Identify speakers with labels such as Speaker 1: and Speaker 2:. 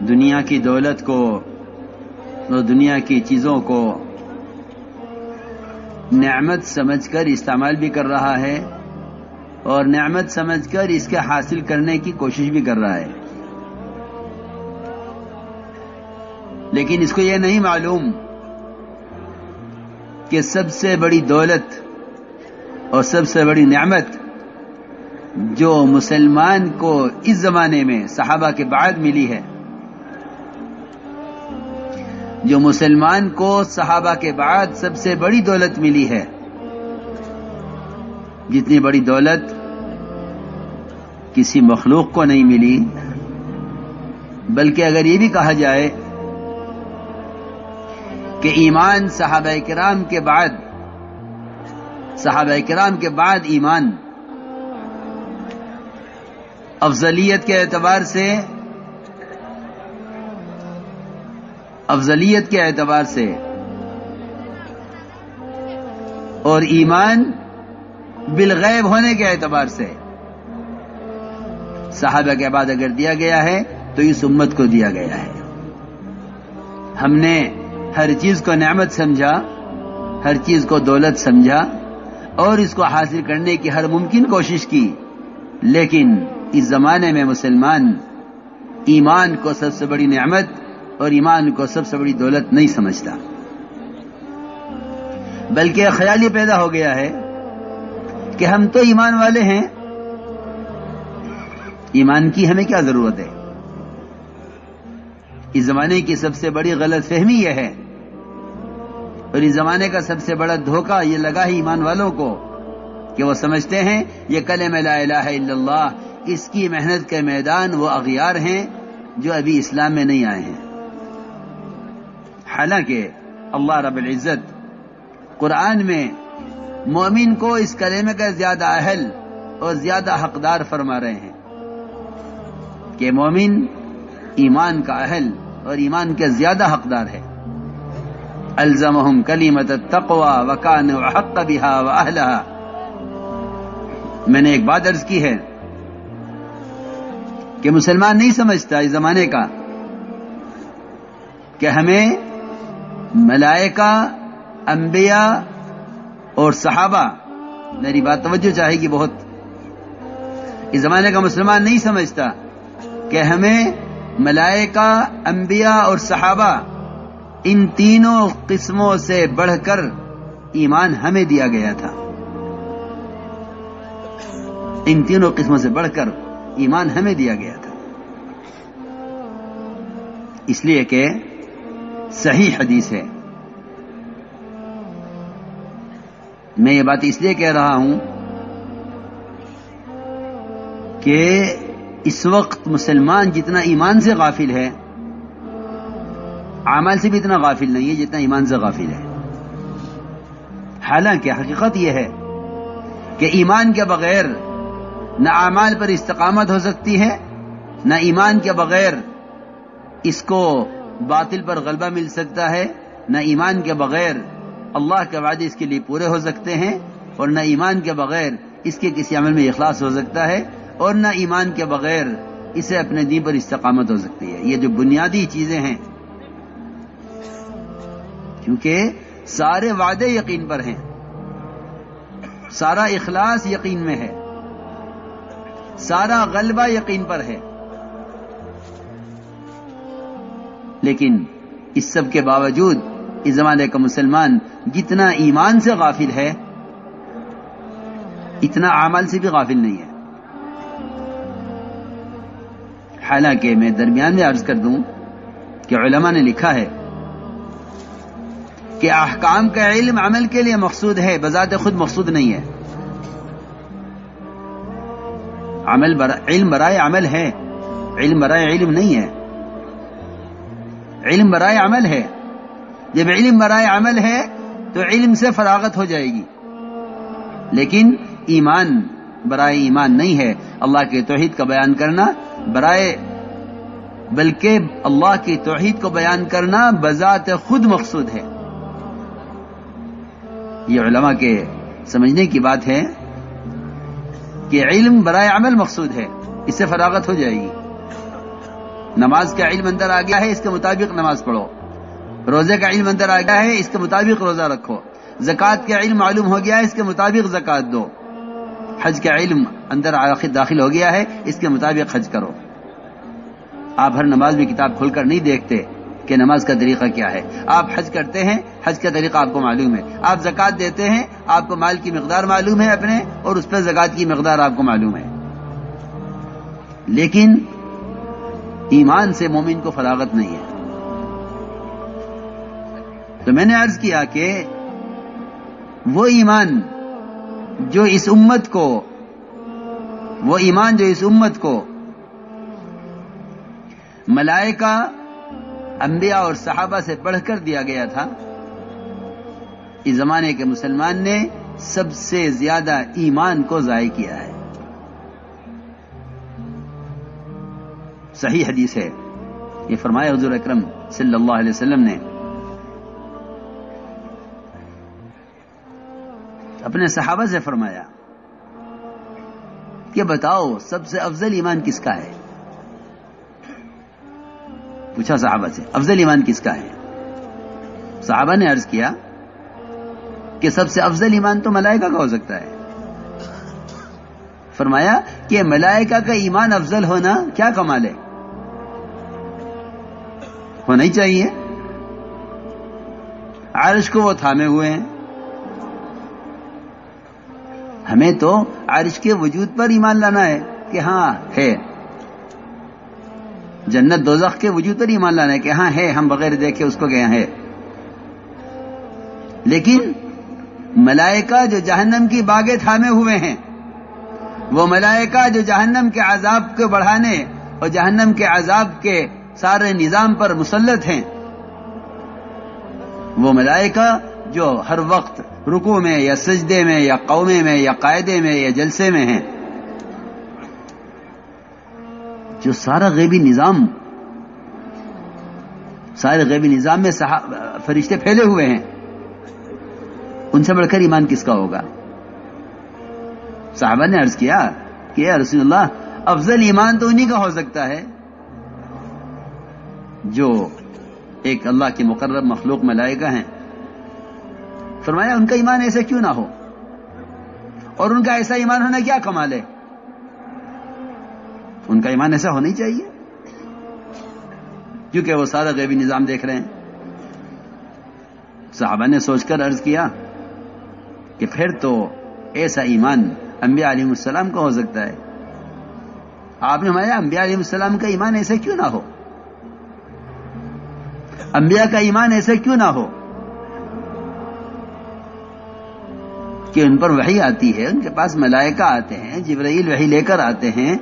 Speaker 1: دنیا کی دولت کو اور دنیا کی چیزوں کو نعمت سمجھ کر استعمال بھی کر رہا ہے اور نعمت سمجھ کر اس کے حاصل کرنے کی کوشش بھی کر رہا ہے، لیکن اس کو یہ نہیں معلوم کہ سب سے بڑی دولت اور سب سے بڑی نعمت جو مسلمان کو اس زمانے میں صحابہ کے بعد ملی ہے، جو مسلمان کو صحابہ کے بعد سب سے بڑی دولت ملی ہے، جتنی بڑی دولت کسی مخلوق کو نہیں ملی، بلکہ اگر یہ بھی کہا جائے کہ ایمان صحابہ کرام کے بعد ایمان افضلیت کے اعتبار سے اور ایمان بالغیب ہونے کے اعتبار سے صحابہ کے بعد اگر دیا گیا ہے تو اس امت کو دیا گیا ہے۔ ہم نے ہر چیز کو نعمت سمجھا، ہر چیز کو دولت سمجھا اور اس کو حاصل کرنے کی ہر ممکن کوشش کی، لیکن اس زمانے میں مسلمان ایمان کو سب سے بڑی نعمت اور ایمان کو سب سے بڑی دولت نہیں سمجھتا، بلکہ خیال یہ پیدا ہو گیا ہے کہ ہم تو ایمان والے ہیں، ایمان کی ہمیں کیا ضرورت ہے۔ اس زمانے کی سب سے بڑی غلط فہمی یہ ہے اور اس زمانے کا سب سے بڑا دھوکہ یہ لگا ہے ایمان والوں کو کہ وہ سمجھتے ہیں یہ کلمہ لا الہ الا اللہ، اس کی محنت کے میدان وہ اغیار ہیں جو ابھی اسلام میں نہیں آئے ہیں، حالانکہ اللہ رب العزت قرآن میں مومن کو اس کلمے کا زیادہ اہل اور زیادہ حقدار فرما رہے ہیں کہ مومن ایمان کا اہل اور ایمان کے زیادہ حقدار ہے۔ الزمہم کلمۃ التقوی وکانوا احق بها واہلها۔ میں نے ایک بات عرض کی ہے کہ مسلمان نہیں سمجھتا اس زمانے کا کہ ہمیں ملائکہ، انبیاء اور صحابہ، میری بات توجہ چاہے گی بہت، اس زمانے کا مسلمان نہیں سمجھتا کہ ہمیں ملائکہ، انبیاء اور صحابہ ان تینوں قسموں سے بڑھ کر ایمان ہمیں دیا گیا تھا، ان تینوں قسموں سے بڑھ کر ایمان ہمیں دیا گیا تھا، اس لیے کہ صحیح حدیث ہے۔ میں یہ بات اس لیے کہہ رہا ہوں کہ اس وقت مسلمان جتنا ایمان سے غافل ہے، اعمال سے بھی اتنا غافل نہیں ہے جتنا ایمان سے غافل ہے۔ حالانکہ حقیقت یہ ہے کہ ایمان کے بغیر نہ اعمال پر استقامت ہو سکتی ہے، نہ ایمان کے بغیر اس کو باطل پر غلبہ مل سکتا ہے، نہ ایمان کے بغیر اللہ کے وعدے اس کے لیے پورے ہو سکتے ہیں، اور نہ ایمان کے بغیر اس کے کسی عمل میں اخلاص ہو سکتا ہے، اور نہ ایمان کے بغیر اسے اپنے دین پر استقامت ہو سکتی ہے۔ یہ جو بنیادی چیزیں ہیں، کیونکہ سارے وعدے یقین پر ہیں، سارا اخلاص یقین میں ہے، سارا غلبہ یقین پر ہے، لیکن اس سب کے باوجود اس زمانے کا مسلمان جتنا ایمان سے غافل ہے اتنا اعمال سے بھی غافل نہیں ہے۔ حالانکہ میں درمیان میں عرض کر دوں کہ علماء نے لکھا ہے کہ احکام کا علم عمل کے لیے مقصود ہے، بذات خود مقصود نہیں ہے۔ علم برائے عمل ہے، علم برائے علم نہیں ہے، علم برائے عمل ہے۔ جب علم برائے عمل ہے تو علم سے فراغت ہو جائے گی، لیکن ایمان برائے ایمان نہیں ہے۔ اللہ کے توحید کا بیان کرنا بلکہ اللہ کی توحید کو بیان کرنا بذات خود مقصود ہے۔ یہ علماء کے سمجھنے کی بات ہے کہ علم برائے عمل مقصود ہے، اس سے فراغت ہو جائے گی. نماز کا علم اندر آ گیا ہے، اس کے مطابق نماز پڑھو. روزے کا علم اندر آ گیا ہے، اس کے مطابق روزہ رکھو. زکوٰۃ کا علم معلوم ہو گیا ہے، اس کے مطابق زکوٰۃ دو. حج کا علم اندر داخل ہو گیا ہے، اس کے مطابق حج کرو. آپ ہر نماز میں کتاب کھول کر نہیں دیکھتے کہ نماز کا طریقہ کیا ہے. آپ حج کرتے ہیں، حج کا طریقہ آپ کو معلوم ہے. آپ زکوٰۃ دیتے ہیں، آپ کو مال کی مقدار معلوم ہے اپنے، اور اس پہ زکوٰۃ کی مقدار آپ کو معلوم ہے. لیکن ایمان سے مومن کو فراغت نہیں ہے. تو میں نے عرض کیا کہ وہ ایمان جو اس امت کو ملائکہ، انبیاء اور صحابہ سے پڑھ کر دیا گیا تھا، اس زمانے کے مسلمان نے سب سے زیادہ ایمان کو ضائع کیا ہے. صحیح حدیث ہے، یہ فرمایا حضور اکرم صلی اللہ علیہ وسلم نے اپنے صحابہ سے فرمایا کہ بتاؤ سب سے افضل ایمان کس کا ہے؟ پوچھا صحابہ سے افضل ایمان کس کا ہے؟ صحابہ نے عرض کیا کہ سب سے افضل ایمان تو ملائکہ کا ہو سکتا ہے. فرمایا کہ ملائکہ کا ایمان افضل ہونا کیا کمال ہے؟ ہونا ہی چاہیے. عرش کو وہ تھامے ہوئے ہیں، ہمیں تو عرش کے وجود پر ایمان لانا ہے کہ ہاں ہے. جنت دوزخ کے وجود پر ایمان لانا ہے کہ ہاں ہے، ہم بغیر دیکھے اس کو کہ ہے. لیکن ملائکہ جو جہنم کی باغیں تھامے ہوئے ہیں، وہ ملائکہ جو جہنم کے عذاب کو بڑھانے اور جہنم کے عذاب کے سارے نظام پر مسلط ہیں، وہ ملائکہ جو ہر وقت رکوع میں یا سجدے میں یا قومے میں یا قاعدے میں یا جلسے میں ہیں، جو سارے غیبی نظام میں فرشتے پھیلے ہوئے ہیں، ان سے بڑھ کر ایمان کس کا ہوگا؟ صحابہ نے عرض کیا کہ یا رسول اللہ، افضل ایمان تو انہی کا ہو سکتا ہے جو ایک اللہ کی مقرب مخلوق ملائکہ ہیں. فرمایا ان کا ایمان ایسا کیوں نہ ہو، اور ان کا ایسا ایمان ہونا کیا کمال ہے؟ ان کا ایمان ایسا ہونا ہی چاہیے کیونکہ وہ سارا غیبی نظام دیکھ رہے ہیں. صحابہ نے سوچ کر عرض کیا کہ پھر تو ایسا ایمان انبیاء علیہ السلام کا ہو سکتا ہے. آپ نے فرمایا انبیاء علیہ السلام کا ایمان ایسا کیوں نہ ہو؟ انبیاء کا ایمان ایسا کیوں نہ ہو کہ ان پر وحی آتی ہے، ان کے پاس ملائکہ آتے ہیں، جبرائیل وحی لے کر آتے ہیں،